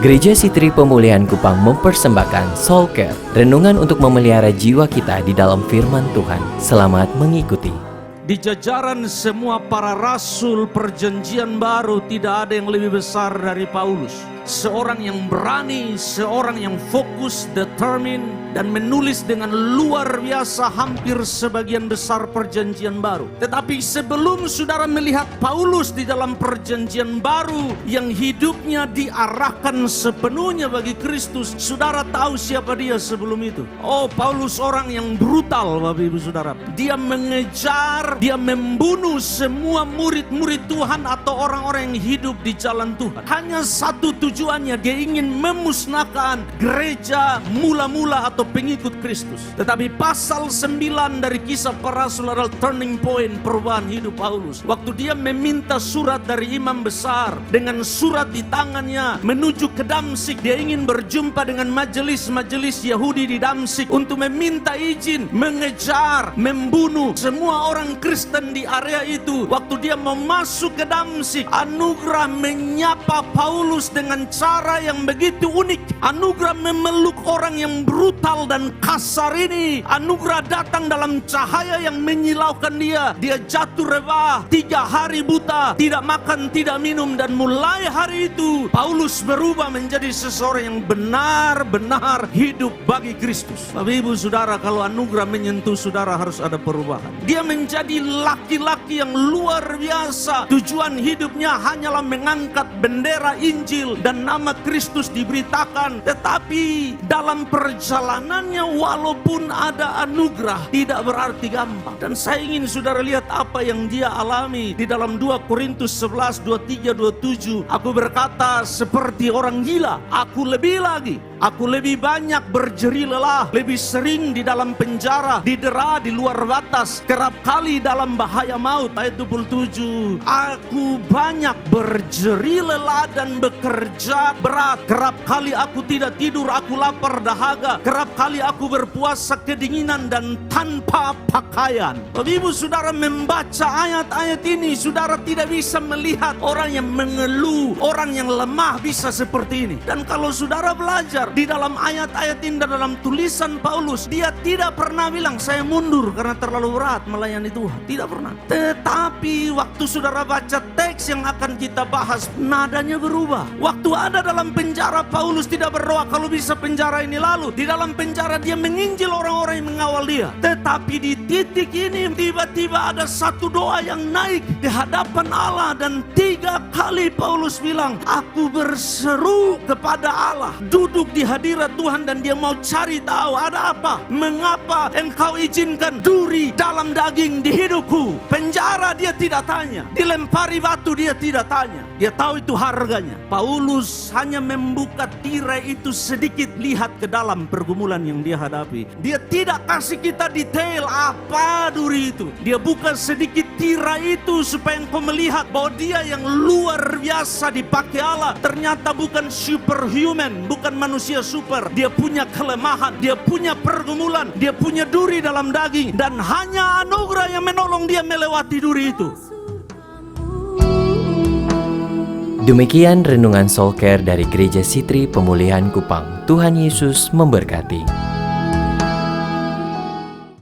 Gereja Sitri Pemulihan Kupang mempersembahkan Soul Care, renungan untuk memelihara jiwa kita di dalam firman Tuhan. Selamat mengikuti. Di jajaran semua para rasul perjanjian baru tidak ada yang lebih besar dari Paulus. Seorang yang berani, seorang yang fokus, determined, dan menulis dengan luar biasa hampir sebagian besar perjanjian baru. Tetapi sebelum saudara melihat Paulus di dalam perjanjian baru yang hidupnya diarahkan sepenuhnya bagi Kristus, saudara tahu siapa dia sebelum itu? Oh, Paulus orang yang brutal, Bapak Ibu Saudara. Dia mengejar, dia membunuh semua murid-murid Tuhan atau orang-orang yang hidup di jalan Tuhan. Hanya satu tujuannya, dia ingin memusnahkan gereja mula-mula atau pengikut Kristus. Tetapi pasal 9 dari Kisah Para Rasul adalah turning point perubahan hidup Paulus. Waktu dia meminta surat dari imam besar, dengan surat di tangannya menuju ke Damsyik, dia ingin berjumpa dengan majelis-majelis Yahudi di Damsyik untuk meminta izin mengejar, membunuh semua orang Kristen di area itu. Waktu dia mau masuk ke Damsyik, anugerah menyapa Paulus dengan cara yang begitu unik. Anugerah memeluk orang yang brutal dan kasar ini. Anugerah datang dalam cahaya yang menyilaukan dia. Dia jatuh rebah, 3 hari buta, tidak makan, tidak minum. Dan mulai hari itu Paulus berubah menjadi seseorang yang benar-benar hidup bagi Kristus. Bapak Ibu Saudara, kalau anugerah menyentuh saudara harus ada perubahan. Dia menjadi laki-laki yang luar biasa. Tujuan hidupnya hanyalah mengangkat bendera Injil dan nama Kristus diberitakan. Tetapi dalam perjalanannya, walaupun ada anugerah, tidak berarti gampang. Dan saya ingin saudara lihat apa yang dia alami di dalam 2 Korintus 11, 23, 27. Aku berkata seperti orang gila, aku lebih lagi, aku lebih banyak berjeri lelah, lebih sering di dalam penjara, didera di luar batas, kerap kali dalam bahaya maut. Ayat 27. Aku banyak berjeri lelah dan bekerja berat, kerap kali aku tidak tidur, aku lapar dahaga, kerap kali aku berpuasa kedinginan dan tanpa pakaian. Bapak Ibu Saudara membaca ayat-ayat ini, saudara tidak bisa melihat orang yang mengeluh, orang yang lemah bisa seperti ini. Dan kalau saudara belajar di dalam ayat-ayat ini dan dalam tulisan Paulus, dia tidak pernah bilang saya mundur karena terlalu berat melayani Tuhan. Tidak pernah. Tetapi waktu saudara baca teks yang akan kita bahas, nadanya berubah. Waktu ada dalam penjara, Paulus tidak berdoa kalau bisa penjara ini lalu. Di dalam penjara dia menginjil orang-orang yang mengawal dia. Tetapi di titik ini tiba-tiba ada satu doa yang naik di hadapan Allah, dan 3 kali Paulus bilang, aku berseru kepada Allah, duduk di hadirat Tuhan, dan dia mau cari tahu ada apa, mengapa engkau izinkan duri dalam daging di hidupku. Penjara dia tidak tanya, dilempari batu dia tidak tanya, dia tahu itu harganya. Paulus hanya membuka tirai itu sedikit, lihat ke dalam pergumulan yang dia hadapi. Dia tidak kasih kita detail apa duri itu. Dia buka sedikit tirai itu supaya engkau melihat bahwa dia yang luar biasa dipakai Allah ternyata bukan superhuman, bukan manusia super. Dia punya kelemahan, dia punya pergumulan, dia punya duri dalam daging, dan hanya anugerah yang menolong dia melewati duri itu. Demikian renungan Soul Care dari Gereja Sitri Pemulihan Kupang. Tuhan Yesus memberkati.